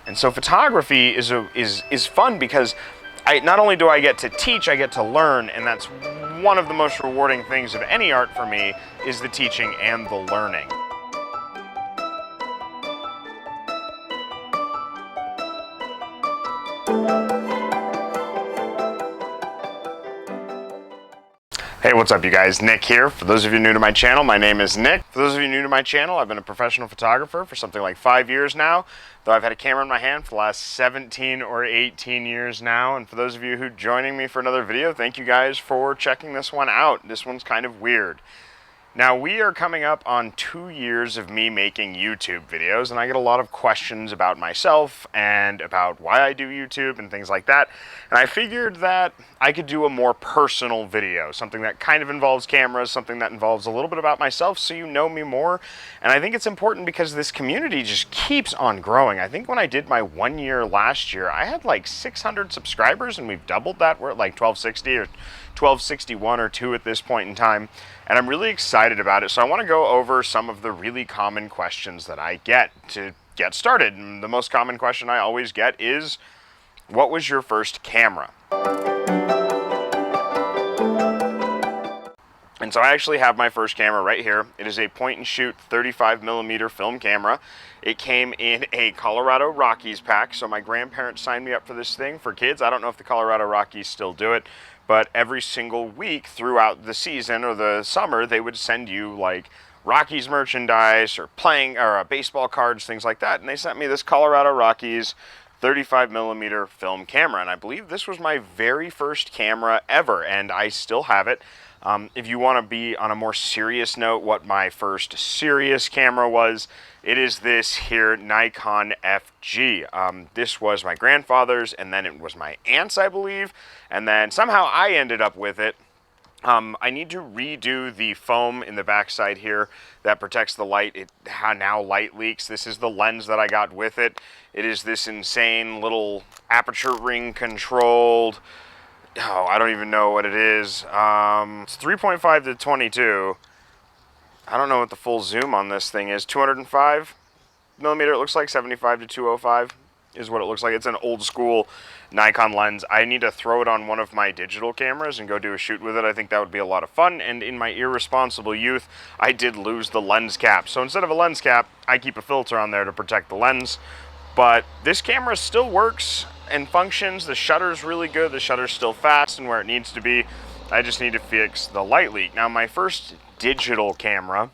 And so photography is fun because not only do I get to teach, I get to learn, and that's one of the most rewarding things of any art for me, is the teaching and the learning. Hey, what's up you guys? Nick here. For those of you new to my channel, my name is Nick. For those of you new to my channel, I've been a professional photographer for something like 5 years now, though I've had a camera in my hand for the last 17 or 18 years now. And for those of you who are joining me for another video, thank you guys for checking this one out. This one's kind of weird. Now, we are coming up on 2 years of me making YouTube videos, and I get a lot of questions about myself and about why I do YouTube and things like that. And I figured that I could do a more personal video, something that kind of involves cameras, something that involves a little bit about myself so you know me more. And I think it's important because this community just keeps on growing. I think when I did my 1 year last year, I had like 600 subscribers, and we've doubled that. We're at like 1260 or 1261 or 2 at this point in time. And I'm really excited about it. So I want to go over some of the really common questions that I get to get started. And the most common question I always get is, what was your first camera? And so I actually have my first camera right here. It is a point and shoot 35mm film camera. It came in a Colorado Rockies pack. So my grandparents signed me up for this thing for kids. I don't know if the Colorado Rockies still do it, but every single week throughout the season or the summer, they would send you like Rockies merchandise or baseball cards, things like that. And they sent me this Colorado Rockies 35mm film camera. And I believe this was my very first camera ever, and I still have it. If you want to be on a more serious note, what my first serious camera was, it is this here Nikon FG. This was my grandfather's, and then it was my aunt's, I believe, and then somehow I ended up with it. I need to redo the foam in the backside here that protects the light. Now light leaks. This is the lens that I got with it. It is this insane little aperture ring controlled, I don't even know what it is. It's 3.5 to 22. I don't know what the full zoom on this thing is. 205 millimeter, it looks like 75 to 205 is what it looks like. It's an old school Nikon lens. I need to throw it on one of my digital cameras and go do a shoot with it. I think that would be a lot of fun. And in my irresponsible youth, I did lose the lens cap. So instead of a lens cap, I keep a filter on there to protect the lens. But this camera still works and functions. The shutter's really good. The shutter's still fast and where it needs to be. I just need to fix the light leak. Now, my first digital camera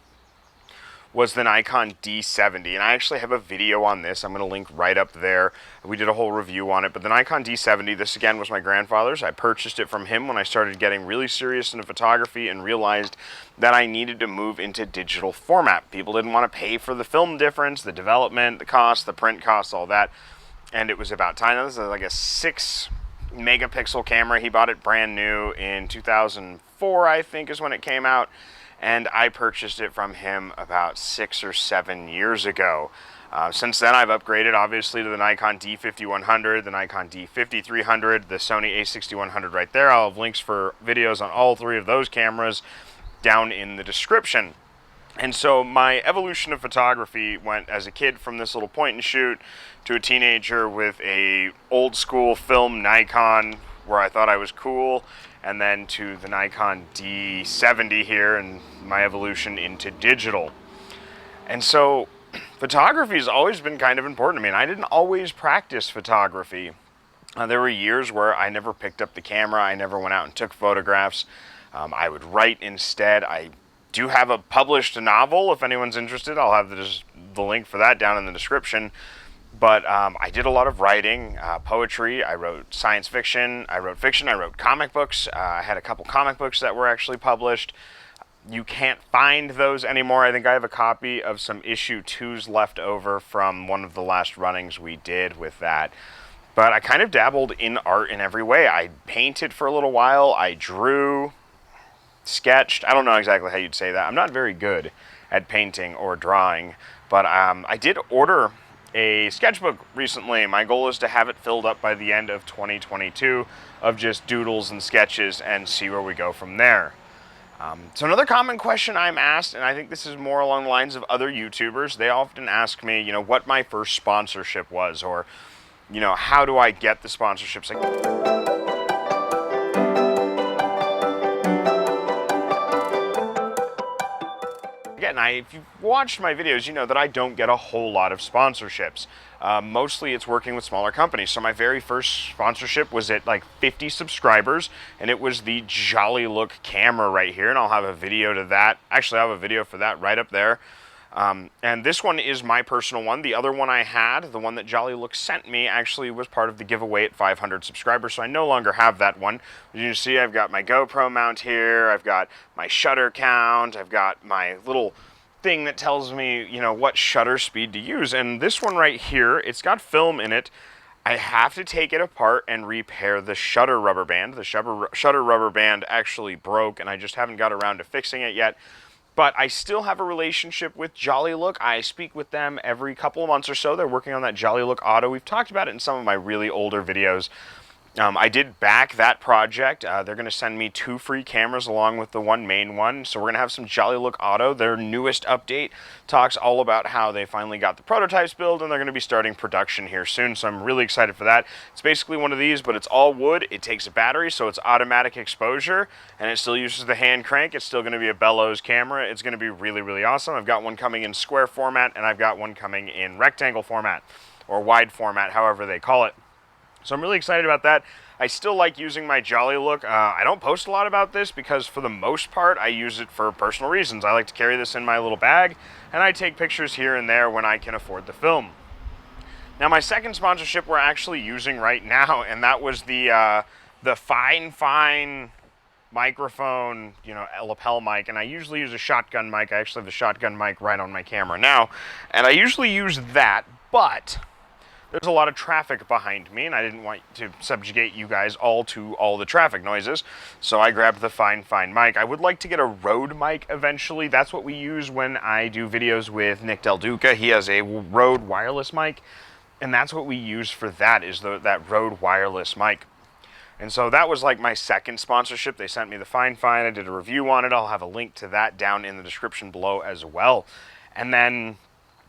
was the Nikon D70, and I actually have a video on this. I'm going to link right up there. We did a whole review on it, but the Nikon D70, this again was my grandfather's. I purchased it from him when I started getting really serious into photography and realized that I needed to move into digital format. People didn't want to pay for the film difference, the development, the cost, the print costs, all that, and it was about time. This is like a 6 megapixel camera. He bought it brand new in 2004, I think is when it came out. And I purchased it from him about 6 or 7 years ago. Since then, I've upgraded, obviously, to the Nikon D5100, the Nikon D5300, the Sony A6100 right there. I'll have links for videos on all 3 of those cameras down in the description. And so my evolution of photography went as a kid from this little point and shoot to a teenager with a old school film Nikon where I thought I was cool, and then to the Nikon D70 here and my evolution into digital. And so photography has always been kind of important to me, and I didn't always practice photography. There were years where I never picked up the camera, I never went out and took photographs. I would write instead. I do have a published novel. If anyone's interested, I'll have the link for that down in the description. But I did a lot of writing, poetry, I wrote science fiction, I wrote fiction, I wrote comic books. I had a couple comic books that were actually published. You can't find those anymore. I think I have a copy of some issue 2s left over from one of the last runnings we did with that. But I kind of dabbled in art in every way. I painted for a little while, I drew, sketched. I don't know exactly how you'd say that. I'm not very good at painting or drawing, but I did order a sketchbook recently. My goal is to have it filled up by the end of 2022 of just doodles and sketches and see where we go from there. So another common question I'm asked, and I think this is more along the lines of other YouTubers, they often ask me, you know, what my first sponsorship was, or, you know, how do I get the sponsorships? Again, if you've watched my videos, you know that I don't get a whole lot of sponsorships. Mostly it's working with smaller companies. So my very first sponsorship was at like 50 subscribers, and it was the Jollylook camera right here, and I'll have a video to that. Actually, I have a video for that right up there. And this one is my personal one. The other one I had, the one that Jollylook sent me, actually was part of the giveaway at 500 subscribers, so I no longer have that one. As you can see, I've got my GoPro mount here, I've got my shutter count, I've got my little thing that tells me, you know, what shutter speed to use. And this one right here, it's got film in it. I have to take it apart and repair the shutter rubber band. The shutter rubber band actually broke, and I just haven't got around to fixing it yet. But I still have a relationship with Jollylook. I speak with them every couple of months or so. They're working on that Jollylook Auto. We've talked about it in some of my really older videos. I did back that project. They're going to send me 2 free cameras along with the one main one. So we're going to have some Jollylook Auto. Their newest update talks all about how they finally got the prototypes built, and they're going to be starting production here soon. So I'm really excited for that. It's basically one of these, but it's all wood. It takes a battery, so it's automatic exposure, and it still uses the hand crank. It's still going to be a bellows camera. It's going to be really, really awesome. I've got one coming in square format, and I've got one coming in rectangle format, or wide format, however they call it. So I'm really excited about that. I still like using my Jollylook. I don't post a lot about this because for the most part I use it for personal reasons. I like to carry this in my little bag, and I take pictures here and there when I can afford the film. Now my second sponsorship we're actually using right now, and that was the Fifine microphone, you know, lapel mic, and I usually use a shotgun mic. I actually have the shotgun mic right on my camera now, and I usually use that, but there's a lot of traffic behind me, and I didn't want to subjugate you guys all to all the traffic noises, so I grabbed the Fifine mic. I would like to get a Rode mic eventually. That's what we use when I do videos with Nick Del Duca. He has a Rode wireless mic, and that's what we use for that, is that Rode wireless mic. And so that was like my second sponsorship. They sent me the Fifine. I did a review on it. I'll have a link to that down in the description below as well. And then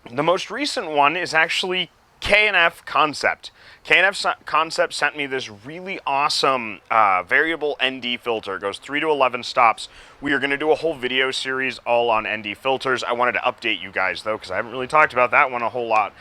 the most recent one is actually K&F Concept. K&F Concept sent me this really awesome variable ND filter. It goes 3 to 11 stops. We are going to do a whole video series all on ND filters. I wanted to update you guys, though, because I haven't really talked about that one a whole lot.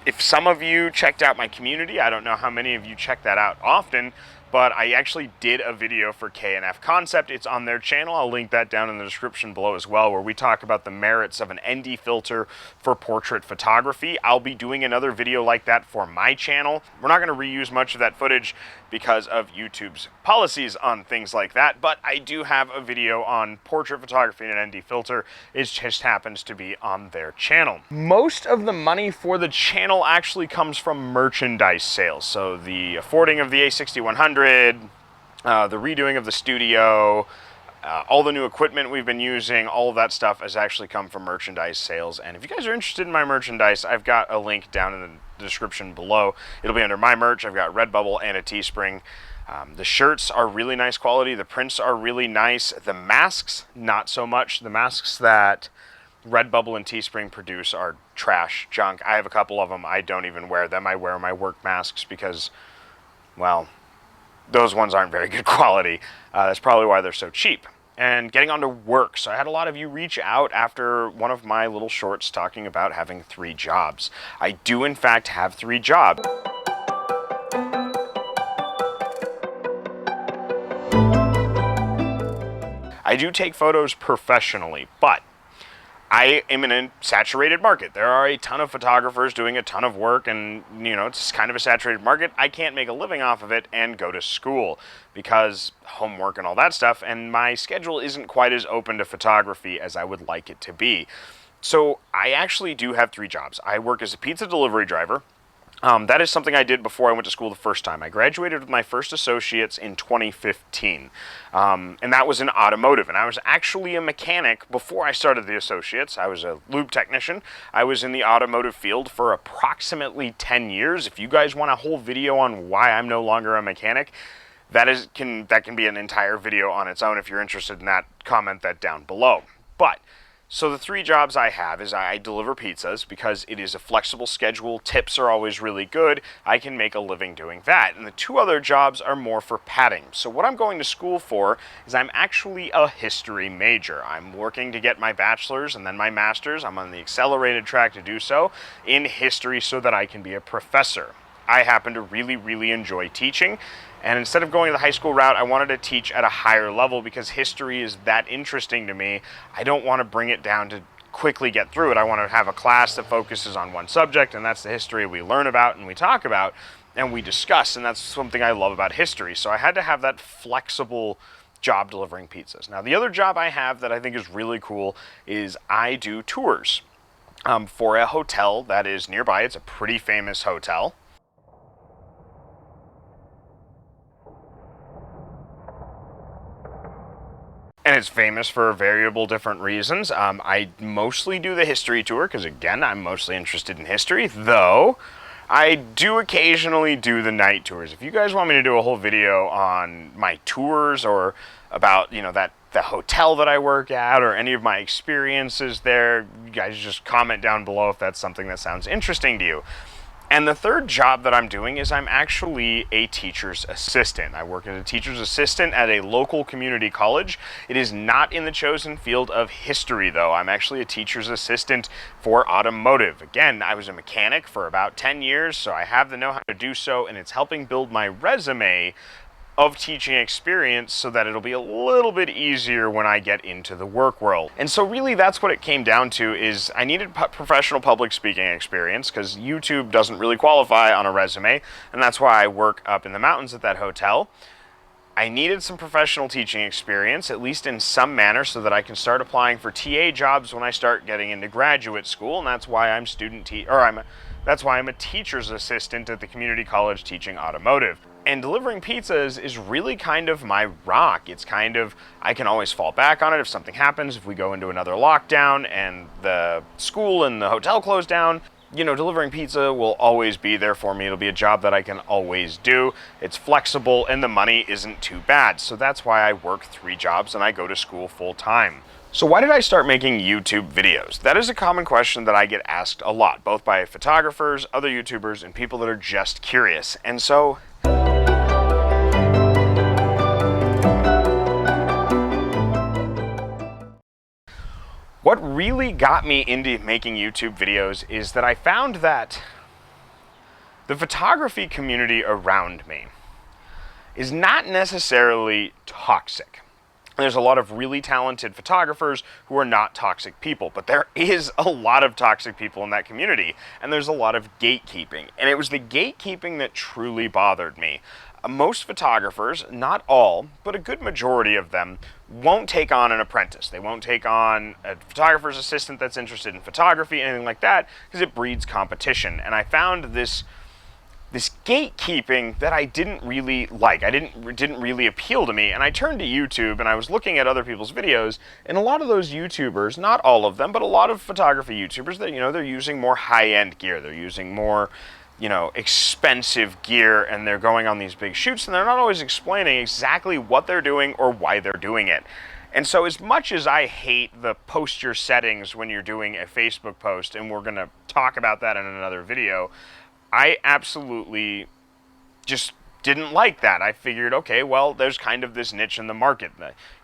If some of you checked out my community, I don't know how many of you check that out often, but I actually did a video for K&F Concept. It's on their channel. I'll link that down in the description below as well, where we talk about the merits of an ND filter for portrait photography. I'll be doing another video like that for my channel. We're not going to reuse much of that footage because of YouTube's policies on things like that, but I do have a video on portrait photography and an ND filter. It just happens to be on their channel. Most of the money for the channel actually comes from merchandise sales. So the affording of the A6100, the redoing of the studio, all the new equipment we've been using, all of that stuff has actually come from merchandise sales. And if you guys are interested in my merchandise, I've got a link down in the description below. It'll be under my merch. I've got RedBubble and a TeeSpring. The shirts are really nice quality. The prints are really nice. The masks, not so much. The masks that RedBubble and TeeSpring produce are trash, junk. I have a couple of them. I don't even wear them. I wear my work masks because, well, those ones aren't very good quality. That's probably why they're so cheap. And getting on to work. So I had a lot of you reach out after one of my little shorts talking about having 3 jobs. I do, in fact, have 3 jobs. I do take photos professionally, but I am in a saturated market. There are a ton of photographers doing a ton of work, and you know, it's kind of a saturated market. I can't make a living off of it and go to school because homework and all that stuff, and my schedule isn't quite as open to photography as I would like it to be. So I actually do have 3 jobs. I work as a pizza delivery driver. That is something I did before I went to school the first time. I graduated with my first associates in 2015, and that was in automotive. And I was actually a mechanic before I started the associates. I was a lube technician. I was in the automotive field for approximately 10 years. If you guys want a whole video on why I'm no longer a mechanic, that can be an entire video on its own. If you're interested in that, comment that down below. But so the 3 jobs I have is I deliver pizzas because it is a flexible schedule. Tips are always really good. I can make a living doing that. And the 2 other jobs are more for padding. So what I'm going to school for is I'm actually a history major. I'm working to get my bachelor's and then my master's. I'm on the accelerated track to do so in history so that I can be a professor. I happen to really, really enjoy teaching. And instead of going the high school route, I wanted to teach at a higher level because history is that interesting to me. I don't want to bring it down to quickly get through it. I want to have a class that focuses on one subject, and that's the history we learn about and we talk about and we discuss, and that's something I love about history. So I had to have that flexible job delivering pizzas. Now, the other job I have that I think is really cool is I do tours for a hotel that is nearby. It's a pretty famous hotel. And it's famous for variable different reasons. I mostly do the history tour because, again, I'm mostly interested in history, though I do occasionally do the night tours. If you guys want me to do a whole video on my tours or about, you know, the hotel that I work at or any of my experiences there, you guys just comment down below if that's something that sounds interesting to you. And the 3rd job that I'm doing is I'm actually a teacher's assistant. I work as a teacher's assistant at a local community college. It is not in the chosen field of history, though. I'm actually a teacher's assistant for automotive. Again, I was a mechanic for about 10 years, so I have the know-how to do so, and it's helping build my resume of teaching experience so that it'll be a little bit easier when I get into the work world. And so really that's what it came down to, is I needed professional public speaking experience because YouTube doesn't really qualify on a resume, and that's why I work up in the mountains at that hotel. I needed some professional teaching experience, at least in some manner, so that I can start applying for TA jobs when I start getting into graduate school, and that's why I'm that's why I'm a teacher's assistant at the community college teaching automotive. And delivering pizzas is really kind of my rock. It's kind of, I can always fall back on it if something happens, if we go into another lockdown and the school and the hotel close down. You know, delivering pizza will always be there for me. It'll be a job that I can always do. It's flexible and the money isn't too bad. So that's why I work 3 jobs and I go to school full time. So why did I start making YouTube videos? That is a common question that I get asked a lot, both by photographers, other YouTubers, and people that are just curious. And so what really got me into making YouTube videos is that I found that the photography community around me is not necessarily toxic. There's a lot of really talented photographers who are not toxic people, but there is a lot of toxic people in that community, and there's a lot of gatekeeping. And it was the gatekeeping that truly bothered me. Most photographers, not all, but a good majority of them, won't take on an apprentice. They won't take on a photographer's assistant that's interested in photography, anything like that, because it breeds competition. And I found this gatekeeping that I didn't really like. Didn't really appeal to me. And I turned to YouTube and I was looking at other people's videos, and a lot of those YouTubers, not all of them, but a lot of photography YouTubers, that, you know, they're using more high-end gear. They're using more, you know, expensive gear, and they're going on these big shoots, and they're not always explaining exactly what they're doing or why they're doing it. And so as much as I hate the post your settings when you're doing a Facebook post, and we're going to talk about that in another video, I absolutely just didn't like that. I figured, okay, well, there's kind of this niche in the market.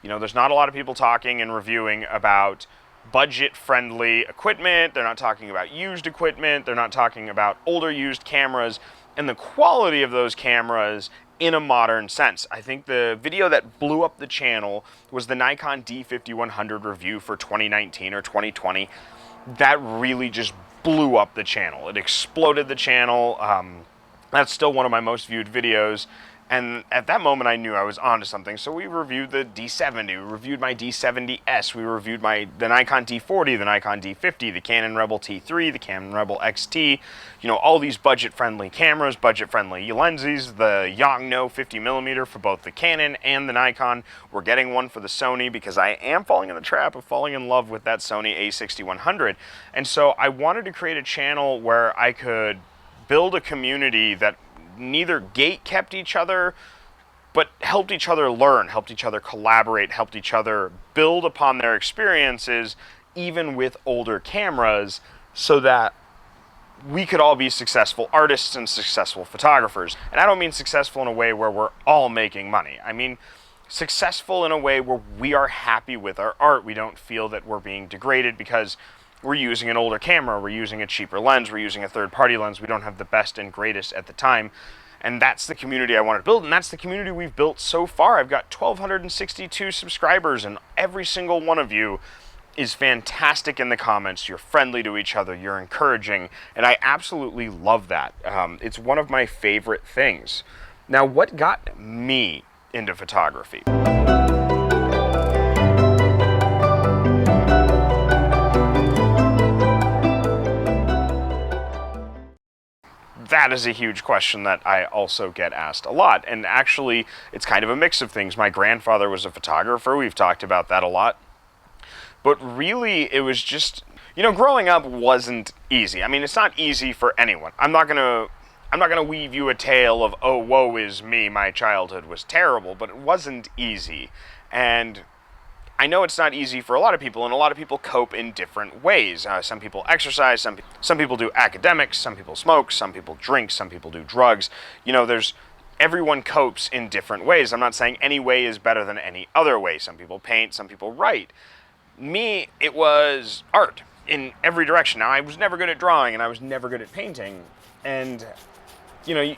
You know, there's not a lot of people talking and reviewing about budget-friendly equipment. They're not talking about used equipment. They're not talking about older used cameras and the quality of those cameras in a modern sense. I think the video that blew up the channel was the Nikon D5100 review for 2019 or 2020. That really just blew up the channel. It exploded the channel. That's still one of my most viewed videos. And at that moment, I knew I was onto something. So we reviewed the D70, we reviewed my D70s, we reviewed the Nikon D40, the Nikon D50, the Canon Rebel T3, the Canon Rebel XT, you know, all these budget-friendly cameras, budget-friendly lenses, the Yongnuo 50mm for both the Canon and the Nikon. We're getting one for the Sony because I am falling in the trap of falling in love with that Sony A6100. And so I wanted to create a channel where I could build a community that neither gate kept each other but helped each other learn, helped each other collaborate, helped each other build upon their experiences, even with older cameras, so that we could all be successful artists and successful photographers. And I don't mean successful in a way where we're all making money. I mean successful in a way where we are happy with our art. We don't feel that we're being degraded because we're using an older camera, we're using a cheaper lens, we're using a third-party lens, we don't have the best and greatest at the time. And that's the community I want to build, and that's the community we've built so far. I've got 1,262 subscribers, and every single one of you is fantastic in the comments. You're friendly to each other, you're encouraging, and I absolutely love that. It's one of my favorite things. Now, what got me into photography? That is a huge question that I also get asked a lot, and actually it's kind of a mix of things. My grandfather was a photographer, we've talked about that a lot. But really, it was just, you know, growing up wasn't easy. I mean, it's not easy for anyone. I'm not gonna weave you a tale of, oh, woe is me, my childhood was terrible, but it wasn't easy. And I know it's not easy for a lot of people, and a lot of people cope in different ways. Some people exercise, some people do academics, some people smoke, some people drink, some people do drugs. You know, everyone copes in different ways. I'm not saying any way is better than any other way. Some people paint, some people write. Me, it was art in every direction. Now, I was never good at drawing, and I was never good at painting. And, you know,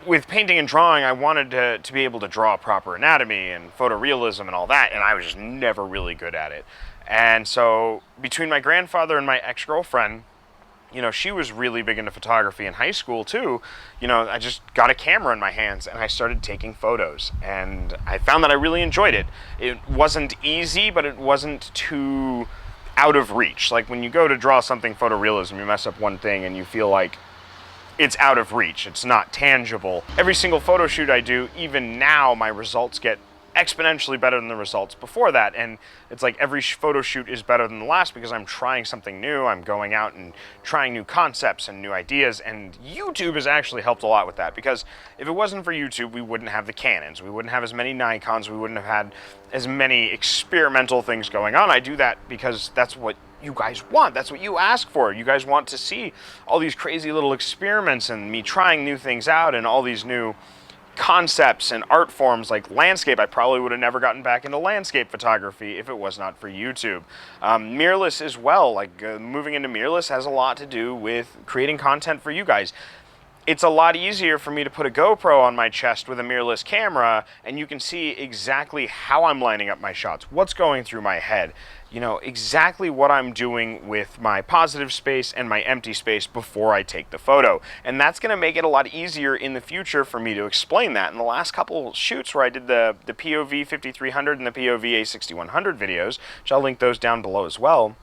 with painting and drawing, I wanted to be able to draw proper anatomy and photorealism and all that, and I was just never really good at it. And so, between my grandfather and my ex-girlfriend, you know, she was really big into photography in high school too. You know, I just got a camera in my hands and I started taking photos, and I found that I really enjoyed it. It wasn't easy, but it wasn't too out of reach. Like when you go to draw something photorealism, you mess up one thing and you feel like it's out of reach, it's not tangible. Every single photo shoot I do, even now, my results get exponentially better than the results before that, and it's like every photo shoot is better than the last because I'm trying something new, I'm going out and trying new concepts and new ideas, and YouTube has actually helped a lot with that, because if it wasn't for YouTube, we wouldn't have the Canons, we wouldn't have as many Nikons, we wouldn't have had as many experimental things going on. I do that because that's what you guys want, that's what you ask for. You guys want to see all these crazy little experiments and me trying new things out and all these new concepts and art forms like landscape. I probably would have never gotten back into landscape photography if it was not for YouTube. Mirrorless as well, like moving into mirrorless has a lot to do with creating content for you guys. It's a lot easier for me to put a GoPro on my chest with a mirrorless camera, and you can see exactly how I'm lining up my shots, what's going through my head, you know, exactly what I'm doing with my positive space and my empty space before I take the photo. And that's going to make it a lot easier in the future for me to explain that. In the last couple shoots where I did the POV 5300 and the POV A6100 videos, which I'll link those down below as well,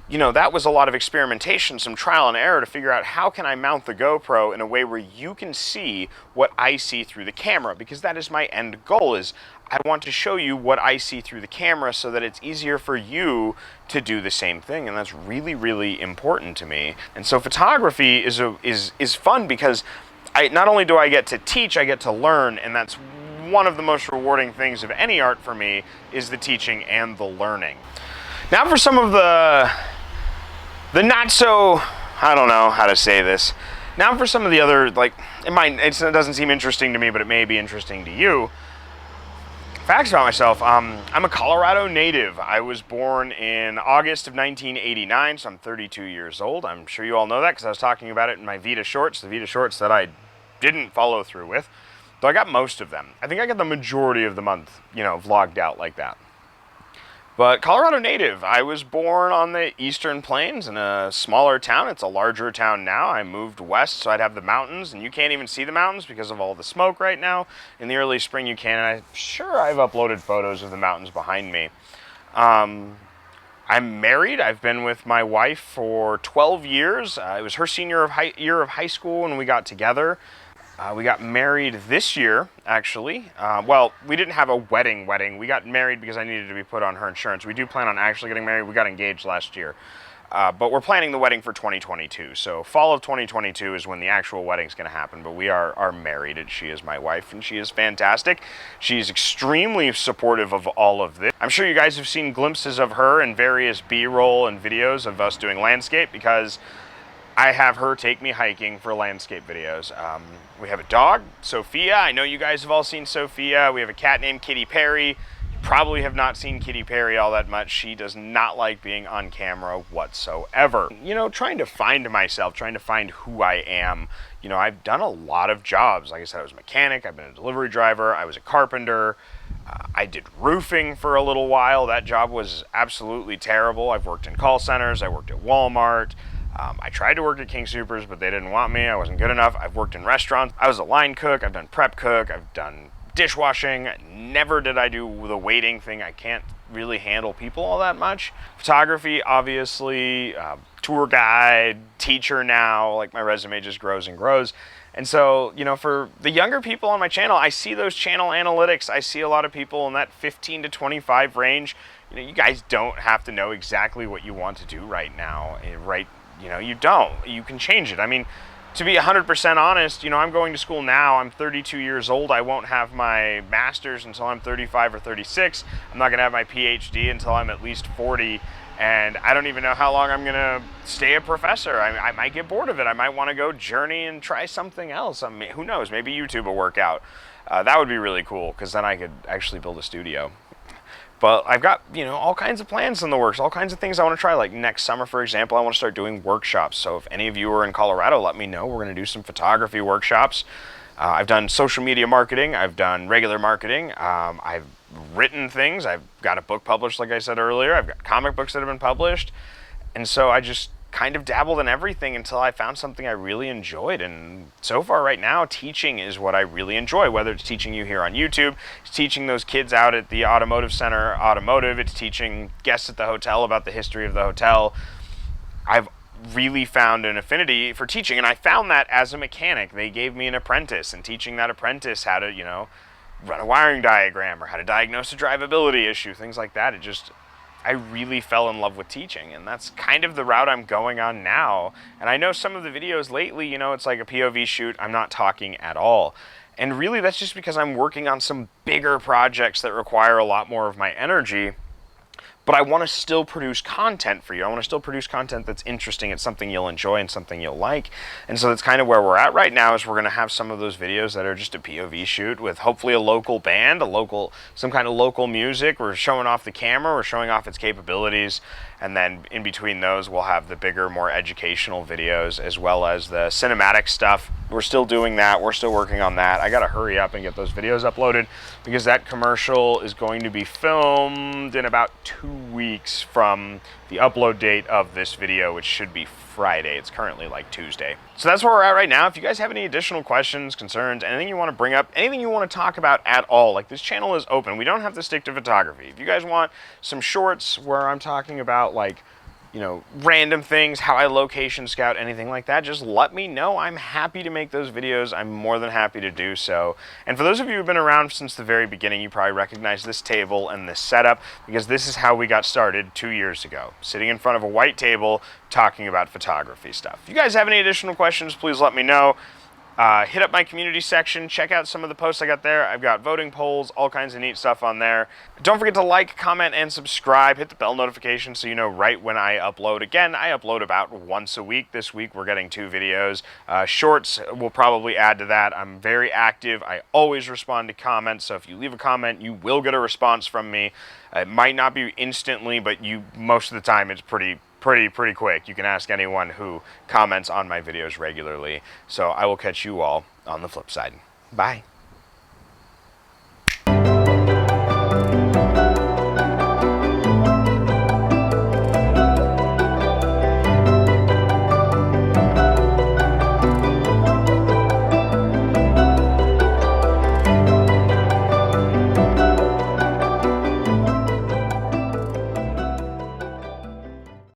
you know, that was a lot of experimentation, some trial and error to figure out how can I mount the GoPro in a way where you can see what I see through the camera, because that is my end goal. Is I want to show you what I see through the camera so that it's easier for you to do the same thing, and that's really, really important to me. And so photography is fun because not only do I get to teach, I get to learn, and that's one of the most rewarding things of any art for me, is the teaching and the learning. Now for some of the not so, I don't know how to say this. Now for some of the other, like, it doesn't seem interesting to me, but it may be interesting to you. Facts about myself, I'm a Colorado native. I was born in August of 1989, so I'm 32 years old. I'm sure you all know that because I was talking about it in my Vita shorts, the Vita shorts that I didn't follow through with. Though I got most of them. I think I got the majority of the month, you know, vlogged out like that. But Colorado native, I was born on the Eastern Plains in a smaller town. It's a larger town now. I moved west so I'd have the mountains, and you can't even see the mountains because of all the smoke right now. In the early spring you can, and I'm sure I've uploaded photos of the mountains behind me. I'm married. I've been with my wife for 12 years. It was her senior year of high school when we got together. We got married this year, actually. Well, we didn't have a wedding. We got married because I needed to be put on her insurance. We do plan on actually getting married. We got engaged last year. But we're planning the wedding for 2022. So fall of 2022 is when the actual wedding's going to happen. But we are married, and she is my wife, and she is fantastic. She's extremely supportive of all of this. I'm sure you guys have seen glimpses of her in various B-roll and videos of us doing landscape, because I have her take me hiking for landscape videos. We have a dog, Sophia. I know you guys have all seen Sophia. We have a cat named Kitty Perry. Probably have not seen Kitty Perry all that much. She does not like being on camera whatsoever. You know, trying to find myself, trying to find who I am. You know, I've done a lot of jobs. Like I said, I was a mechanic, I've been a delivery driver, I was a carpenter, I did roofing for a little while. That job was absolutely terrible. I've worked in call centers, I worked at Walmart. I tried to work at King Soopers, but they didn't want me. I wasn't good enough. I've worked in restaurants. I was a line cook, I've done prep cook, I've done dishwashing. Never did I do the waiting thing. I can't really handle people all that much. Photography, obviously, tour guide, teacher now, like my resume just grows and grows. And so, you know, for the younger people on my channel, I see those channel analytics. I see a lot of people in that 15 to 25 range. You know, you guys don't have to know exactly what you want to do right now, right? You know, you don't. You can change it. I mean, to be 100% honest, you know, I'm going to school now. I'm 32 years old. I won't have my master's until I'm 35 or 36. I'm not going to have my PhD until I'm at least 40. And I don't even know how long I'm going to stay a professor. I might get bored of it. I might want to go journey and try something else. I mean, who knows? Maybe YouTube will work out. That would be really cool, because then I could actually build a studio. But I've got, you know, all kinds of plans in the works, all kinds of things I want to try. Like next summer, for example, I want to start doing workshops. So if any of you are in Colorado, let me know. We're going to do some photography workshops. I've done social media marketing. I've done regular marketing. I've written things. I've got a book published, like I said earlier. I've got comic books that have been published. And so I just kind of dabbled in everything until I found something I really enjoyed. And so far right now, teaching is what I really enjoy, whether it's teaching you here on YouTube, it's teaching those kids out at the automotive center, automotive, it's teaching guests at the hotel about the history of the hotel. I've really found an affinity for teaching, and I found that as a mechanic. They gave me an apprentice, and teaching that apprentice how to, you know, run a wiring diagram or how to diagnose a drivability issue, things like that. I really fell in love with teaching, and that's kind of the route I'm going on now. And I know some of the videos lately, you know, it's like a POV shoot, I'm not talking at all. And really that's just because I'm working on some bigger projects that require a lot more of my energy. But I want to still produce content for you. I want to still produce content that's interesting. It's something you'll enjoy and something you'll like. And so that's kind of where we're at right now, is we're going to have some of those videos that are just a POV shoot with hopefully a local band, some kind of local music. We're showing off the camera. We're showing off its capabilities. And then in between those, we'll have the bigger, more educational videos, as well as the cinematic stuff. We're still doing that. We're still working on that. I got to hurry up and get those videos uploaded, because that commercial is going to be filmed in about 2 weeks from the upload date of this video, which should be Friday. It's currently like Tuesday. So that's where we're at right now. If you guys have any additional questions, concerns, anything you want to bring up, anything you want to talk about at all, like, this channel is open. We don't have to stick to photography. If you guys want some shorts where I'm talking about, like, you know, random things, how I location scout, anything like that, just let me know. I'm happy to make those videos. I'm more than happy to do so. And for those of you who've been around since the very beginning, you probably recognize this table and this setup, because this is how we got started 2 years ago, sitting in front of a white table talking about photography stuff. If you guys have any additional questions, please let me know. Hit up my community section, check out some of the posts I got there. I've got voting polls, all kinds of neat stuff on there. Don't forget to like, comment, and subscribe. Hit the bell notification so you know right when I upload. Again, I upload about once a week. This week we're getting 2 videos. Shorts will probably add to that. I'm very active. I always respond to comments, so if you leave a comment, you will get a response from me. It might not be instantly, but most of the time it's pretty quick. You can ask anyone who comments on my videos regularly. So I will catch you all on the flip side. Bye.